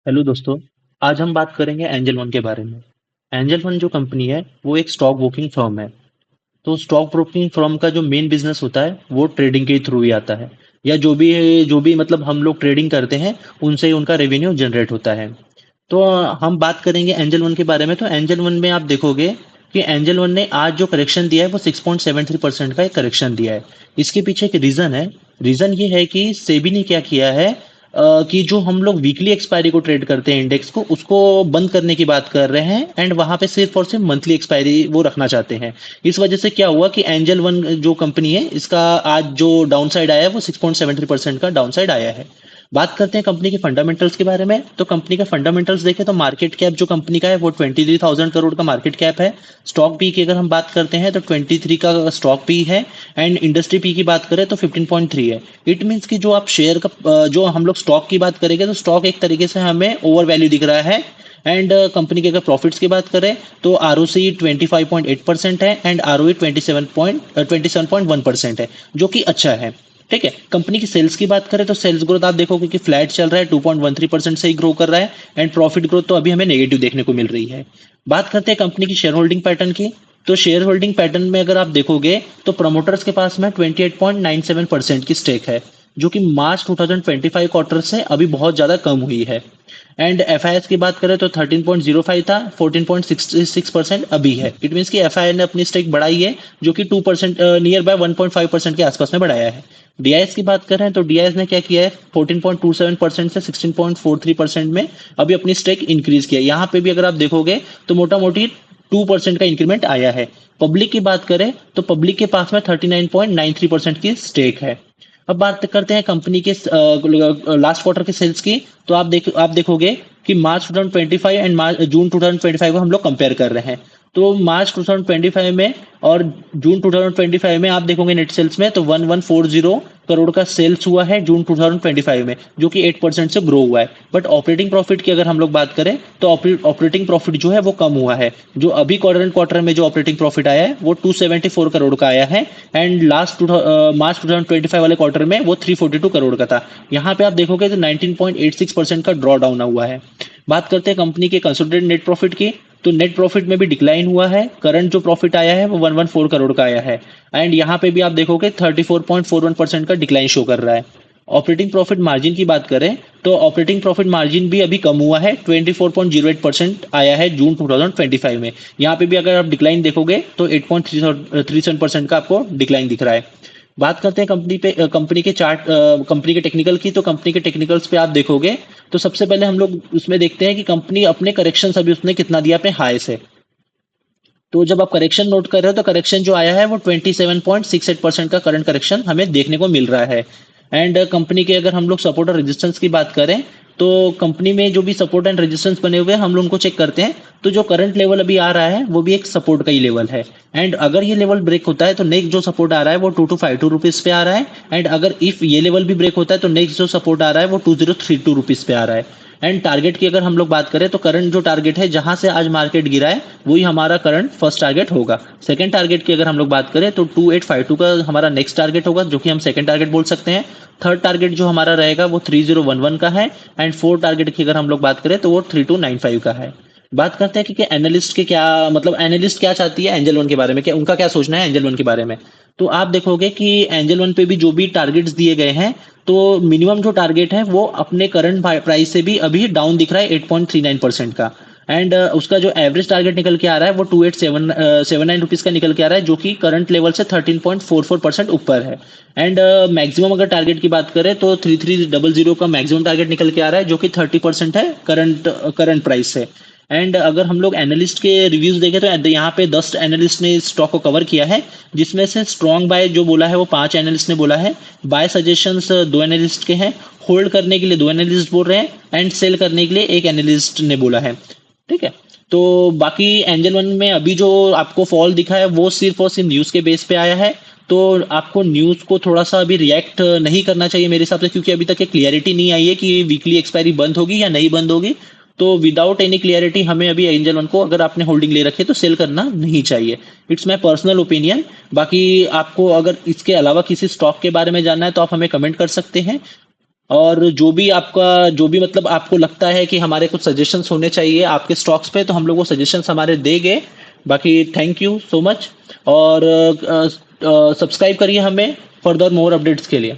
Hello दोस्तों। आज हम बात करेंगे एंजल वन के बारे में। एंजल वन जो कंपनी है वो एक स्टॉक ब्रोकिंग फर्म है। तो स्टॉक ब्रोकिंग फर्म का जो मेन बिजनेस होता है वो ट्रेडिंग के थ्रू ही आता है, या जो भी मतलब हम लोग ट्रेडिंग करते हैं उनसे ही उनका रेवेन्यू जनरेट होता है। तो हम बात करेंगे एंजल वन के बारे में। तो एंजल वन में आप देखोगे कि एंजल वन ने आज जो करेक्शन दिया है वो 6.73% का एक करेक्शन दिया है। इसके पीछे एक रीज़न है। रीज़न ये है कि सेबी ने क्या किया है, कि जो हम लोग वीकली एक्सपायरी को ट्रेड करते हैं इंडेक्स को उसको बंद करने की बात कर रहे हैं, एंड वहां पे सिर्फ और सिर्फ मंथली एक्सपायरी वो रखना चाहते हैं। इस वजह से क्या हुआ कि एंजल वन जो कंपनी है इसका आज जो डाउन साइड आया है वो 6.73% का डाउन साइड आया है। बात करते हैं कंपनी के फंडामेंटल्स के बारे में। तो कंपनी का फंडामेंटल्स देखें तो मार्केट कैप जो कंपनी का है वो 23,000 करोड़ का मार्केट कैप है। स्टॉक पी की अगर हम बात करते हैं तो 23 का स्टॉक पी है। एंड इंडस्ट्री पी की बात करें तो 15.3 है। इट मीन्स कि जो आप शेयर का जो हम लोग स्टॉक की बात करेंगे तो स्टॉक एक तरीके से हमें ओवर वैल्यू दिख रहा है। एंड कंपनी के अगर प्रॉफिट्स की बात करें तो आर ओ सी 25.8% है, एंड आर ओ 27.1% है, जो कि अच्छा है। ठीक है। कंपनी की सेल्स की बात करें तो सेल्स ग्रोथ आप देखोगे कि फ्लैट चल रहा है, 2.13% से ही ग्रो कर रहा है। एंड प्रॉफिट ग्रोथ तो अभी हमें नेगेटिव देखने को मिल रही है। बात करते हैं कंपनी की शेयर होल्डिंग पैटर्न की। तो शेयर होल्डिंग पैटर्न में अगर आप देखोगे तो प्रमोटर्स के पास में 28.97% की स्टेक है, जो कि मार्च 2025 क्वार्टर से अभी बहुत ज़्यादा कम हुई है। एंड एफ की बात करें तो 13.05 था, 14.66% अभी है। इट मीन्स कि एफ ने अपनी स्टेक बढ़ाई है, जो कि 2% नियर बाय 1.5% के आसपास में बढ़ाया है। डीआईएस की बात करें तो डीआईएस ने क्या किया है, 14.27% से 16.43% में अभी अपनी स्टेक इंक्रीज किया है। यहाँ पे भी अगर आप देखोगे तो मोटा मोटी 2% का इंक्रीमेंट आया है। पब्लिक की बात करें तो पब्लिक के पास में 39.93% की स्टेक है। अब बात करते हैं कंपनी के लास्ट क्वार्टर के सेल्स की। तो आप देखोगे कि मार्च 2025 एंड मार्च जून 2025 को हम लोग कंपेयर कर रहे हैं। तो मार्च 2025 में और जून 2025 में आप देखोगे नेट सेल्स में तो 1140 करोड़ का सेल्स हुआ है जून 2025 में, जो कि 8% से ग्रो हुआ है। बट ऑपरेटिंग प्रॉफिट की अगर हम लोग बात करें तो ऑपरेटिंग प्रॉफिट जो है वो कम हुआ है। जो अभी क्वार्टर में जो ऑपरेटिंग प्रॉफिट आया है वो 274 करोड़ का आया है। एंड लास्ट मार्च 2025 वाले क्वार्टर में वो 342 करोड़ का था। यहाँ पे आप देखोगे तो 19.86% का ड्रॉ डाउन हुआ है। बात करते हैं कंपनी के कंसोलिडेटेड नेट प्रॉफिट की। तो नेट प्रॉफिट में भी डिक्लाइन हुआ है। करंट जो प्रॉफिट आया है वो 114 करोड़ का आया है। एंड यहाँ पे भी आप देखोगे 34.41% का डिक्लाइन शो कर रहा है। ऑपरेटिंग प्रॉफिट मार्जिन की बात करें तो ऑपरेटिंग प्रॉफिट मार्जिन भी अभी कम हुआ है, 24.08% आया है जून 2025 में। यहाँ पे भी अगर आप डिक्लाइन देखोगे तो 8.37% का आपको डिक्लाइन दिख रहा है। बात करते हैं कंपनी के चार्ट, कंपनी के टेक्निकल की। तो कंपनी के टेक्निकल्स पे आप देखोगे तो सबसे पहले हम लोग उसमें देखते हैं कि कंपनी अपने करेक्शन अभी उसने कितना दिया अपने हाई से। तो जब आप करेक्शन नोट कर रहे हो तो करेक्शन जो आया है वो 27.68% का करंट करेक्शन हमें देखने को मिल रहा है। एंड कंपनी के अगर हम लोग सपोर्ट और रेजिस्टेंस की बात करें तो कंपनी में जो भी सपोर्ट एंड रेजिस्टेंस बने हुए हैं हम लोग उनको चेक करते हैं। तो जो करंट लेवल अभी आ रहा है वो भी एक सपोर्ट का ही लेवल है। एंड अगर ये लेवल ब्रेक होता है तो नेक्स्ट जो सपोर्ट आ रहा है वो 2252 रुपीज पे आ रहा है। एंड अगर इफ ये लेवल भी ब्रेक होता है तो नेक्स्ट जो सपोर्ट आ रहा है वो 2032 रुपीज पे आ रहा है। एंड टारगेट की अगर हम लोग बात करें तो करंट जो टारगेट है जहां से आज मार्केट गिरा है वही हमारा करंट फर्स्ट टारगेट होगा। सेकंड टारगेट की अगर हम लोग बात करें तो 2852 का हमारा नेक्स्ट टारगेट होगा, जो कि हम सेकंड टारगेट बोल सकते हैं। थर्ड टारगेट जो हमारा रहेगा वो 3011 का है। एंड फोर्थ टारगेट की अगर हम लोग बात करें तो वो 3295 का है। बात करते हैं कि एनालिस्ट के क्या मतलब एनालिस्ट क्या चाहती है एंजल वन के बारे में, क्या उनका क्या सोचना है एंजल वन के बारे में। तो आप देखोगे कि एंजल वन पे भी जो भी टारगेट्स दिए गए हैं तो मिनिमम जो टारगेट है वो अपने करंट प्राइस से भी अभी डाउन दिख रहा है 8.39% का। एंड उसका जो एवरेज टारगेट निकल के आ रहा है वो 2879 रुपीज का निकल के आ रहा है, जो कि करंट लेवल से 13.44% ऊपर है। एंड मैक्सिमम अगर टारगेट की बात करें तो 3300 का मैक्सिमम टारगेट निकल के आ रहा है, जो कि 30% है करंट प्राइस से। एंड अगर हम लोग एनालिस्ट के रिव्यूज देखें तो यहाँ पे 10 एनालिस्ट ने इस स्टॉक को कवर किया है, जिसमें से स्ट्रॉन्ग बाय जो बोला है वो 5 एनालिस्ट ने बोला है। बाय सजेशंस 2 एनालिस्ट के हैं। होल्ड करने के लिए 2 एनालिस्ट बोल रहे हैं। एंड सेल करने के लिए एक एनालिस्ट ने बोला है। ठीक है। तो बाकी एंजल वन में अभी जो आपको फॉल दिखा है वो सिर्फ और सिर्फ न्यूज़ के बेस पे आया है। तो आपको न्यूज़ को थोड़ा सा अभी रिएक्ट नहीं करना चाहिए मेरे हिसाब से, क्योंकि अभी तक ये क्लियरिटी नहीं आई है कि वीकली एक्सपायरी बंद होगी या नहीं बंद होगी। तो विदाउट एनी क्लियरिटी हमें अभी एंजल वन को अगर आपने होल्डिंग ले रखी है तो सेल करना नहीं चाहिए। It's my personal opinion. बाकी आपको अगर इसके अलावा किसी स्टॉक के बारे में जानना है तो आप हमें कमेंट कर सकते हैं। और जो भी मतलब आपको लगता है कि हमारे कुछ सजेशंस होने चाहिए आपके स्टॉक्स पे, तो हम लोग वो सजेशंस हमारे देंगे। बाकी थैंक यू सो मच, और सब्सक्राइब करिए हमें फर्दर मोर अपडेट्स के लिए।